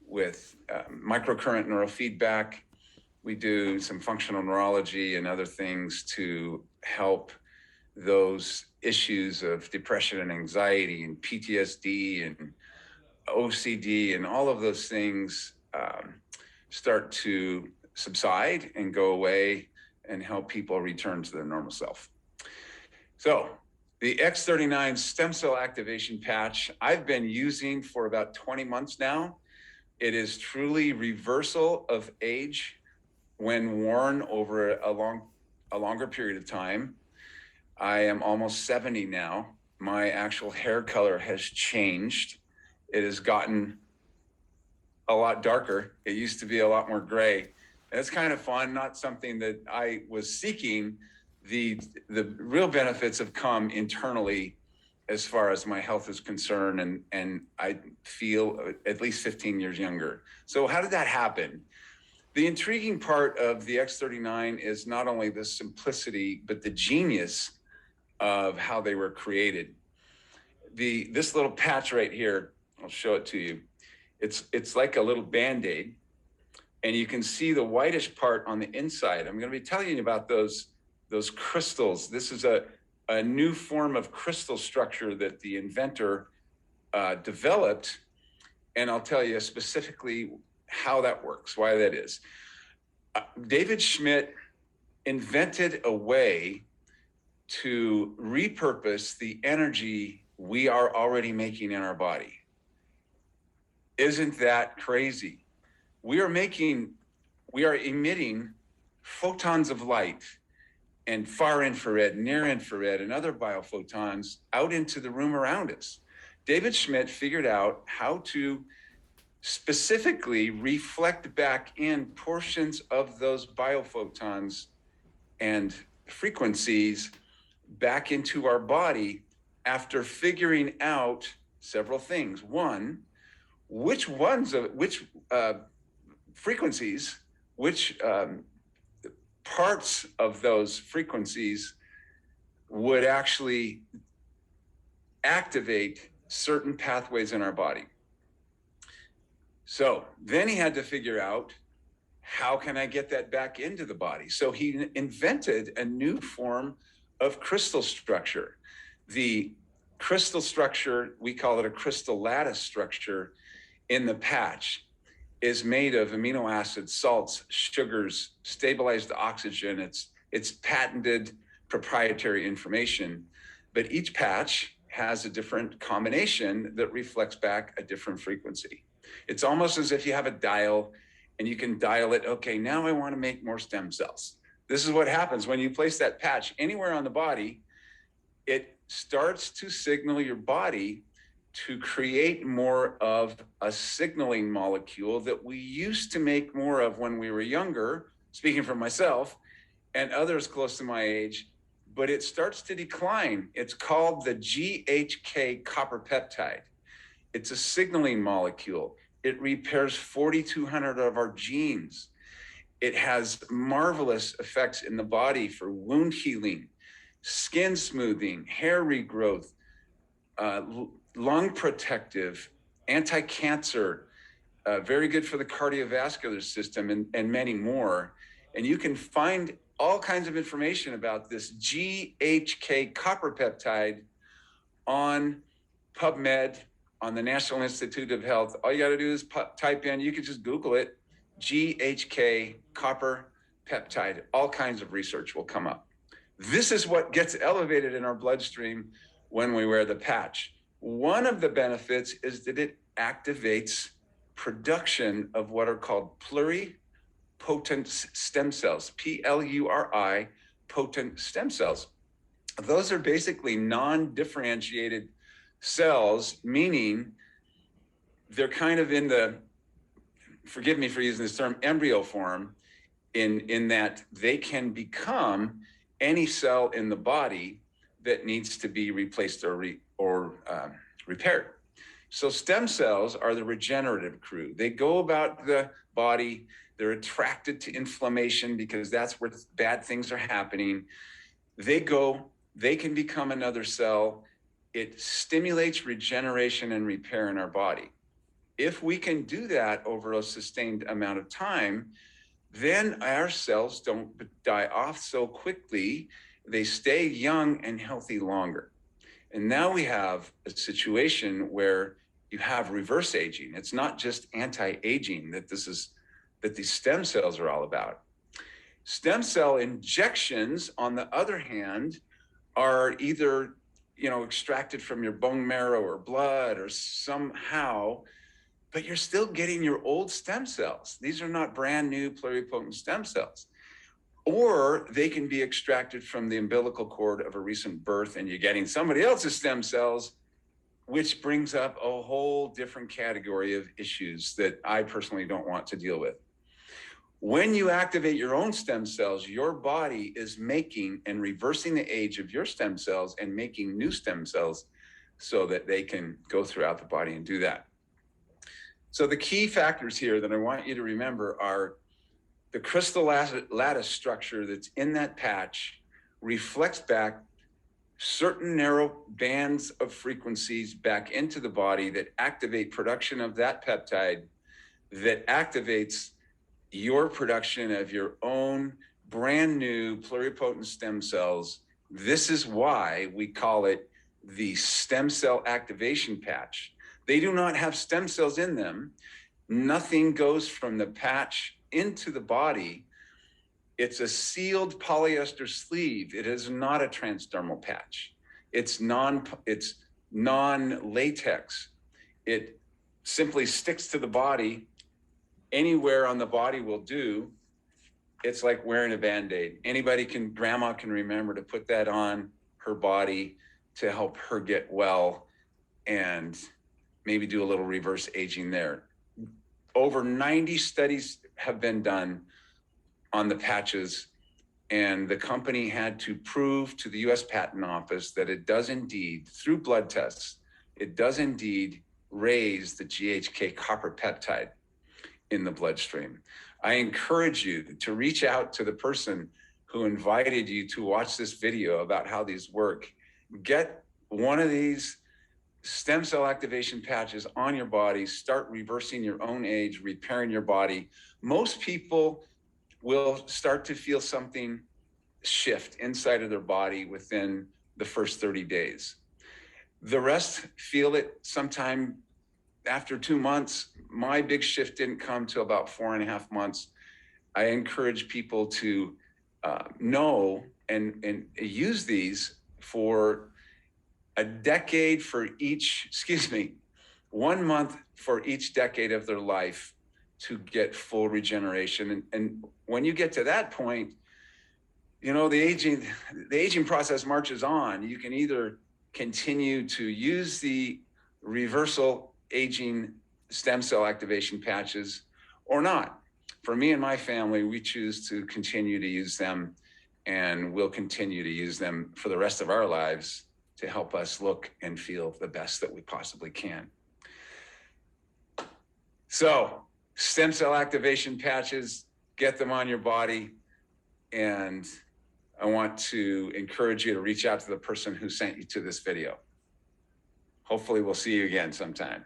with microcurrent neurofeedback. We do some functional neurology and other things to help those issues of depression and anxiety and PTSD and OCD and all of those things start to subside and go away and help people return to their normal self. So the X39 stem cell activation patch I've been using for about 20 months now. It is truly reversal of age when worn over a longer period of time. I am almost 70 now. My actual hair color has changed. It has gotten a lot darker. It used to be a lot more gray. And it's kind of fun, not something that I was seeking. The real benefits have come internally as far as my health is concerned, and I feel at least 15 years younger. So how did that happen? The intriguing part of the X39 is not only the simplicity, but the genius of how they were created. This little patch right here, I'll show it to you. It's like a little Band-Aid, and you can see the whitish part on the inside. I'm going to be telling you about those crystals. This is a new form of crystal structure that the inventor developed, and I'll tell you specifically how that works, why that is. David Schmidt invented a way to repurpose the energy we are already making in our body. Isn't that crazy? We are emitting photons of light and far infrared, near infrared, and other biophotons out into the room around us. David Schmidt figured out how to specifically reflect back in portions of those biophotons and frequencies back into our body after figuring out several things. One, which frequencies, which parts of those frequencies would actually activate certain pathways in our body. So then he had to figure out, how can I get that back into the body? So he invented a new form of crystal structure. The crystal structure, we call it a crystal lattice structure in the patch, is made of amino acids, salts, sugars, stabilized oxygen. It's patented proprietary information, but each patch has a different combination that reflects back a different frequency. It's almost as if you have a dial and you can dial it, okay, now I want to make more stem cells. This is what happens when you place that patch anywhere on the body. It starts to signal your body to create more of a signaling molecule that we used to make more of when we were younger, speaking for myself and others close to my age, but it starts to decline. It's called the GHK copper peptide. It's a signaling molecule. It repairs 4,200 of our genes. It has marvelous effects in the body for wound healing, skin smoothing, hair regrowth, lung protective, anti-cancer, very good for the cardiovascular system, and many more. And you can find all kinds of information about this GHK copper peptide on PubMed, on the National Institute of Health. All you got to do is type in, you can just Google it, GHK copper peptide. All kinds of research will come up. This is what gets elevated in our bloodstream when we wear the patch. One of the benefits is that it activates production of what are called pluripotent stem cells, PLURI, potent stem cells. Those are basically non-differentiated cells, meaning they're kind of in the, forgive me for using this term, embryo form, in that they can become any cell in the body that needs to be replaced or repaired. So stem cells are the regenerative crew. They go about the body. They're attracted to inflammation because that's where bad things are happening. They can become another cell. It stimulates regeneration and repair in our body. If we can do that over a sustained amount of time, then our cells don't die off so quickly. They stay young and healthy longer. And now we have a situation where you have reverse aging. It's not just anti-aging that these stem cells are all about. Stem cell injections, on the other hand, are either extracted from your bone marrow or blood or somehow, but you're still getting your old stem cells. These are not brand new pluripotent stem cells. Or they can be extracted from the umbilical cord of a recent birth and you're getting somebody else's stem cells, which brings up a whole different category of issues that I personally don't want to deal with. When you activate your own stem cells, your body is making and reversing the age of your stem cells and making new stem cells so that they can go throughout the body and do that. So the key factors here that I want you to remember are the crystal lattice structure that's in that patch reflects back certain narrow bands of frequencies back into the body that activate production of that peptide that activates your production of your own brand new pluripotent stem cells. This is why we call it the stem cell activation patch. They do not have stem cells in them. Nothing goes from the patch into the body. It's a sealed polyester sleeve. It is not a transdermal patch. It's non-latex. It simply sticks to the body. Anywhere on the body will do. It's like wearing a Band-Aid. Grandma can remember to put that on her body to help her get well and maybe do a little reverse aging there. Over 90 studies have been done on the patches, and the company had to prove to the US Patent Office that it does indeed, through blood tests, it does indeed raise the GHK copper peptide in the bloodstream. I encourage you to reach out to the person who invited you to watch this video about how these work. Get one of these stem cell activation patches on your body, start reversing your own age, repairing your body. Most people will start to feel something shift inside of their body within the first 30 days. The rest feel it sometime after 2 months. My big shift didn't come till about 4.5 months. I encourage people to know and use these for a decade for each, 1 month for each decade of their life to get full regeneration. And when you get to that point, the aging process marches on. You can either continue to use the reversal aging stem cell activation patches or not. For me and my family, we choose to continue to use them, and we'll continue to use them for the rest of our lives to help us look and feel the best that we possibly can. So, stem cell activation patches, get them on your body, and I want to encourage you to reach out to the person who sent you to this video. Hopefully we'll see you again sometime.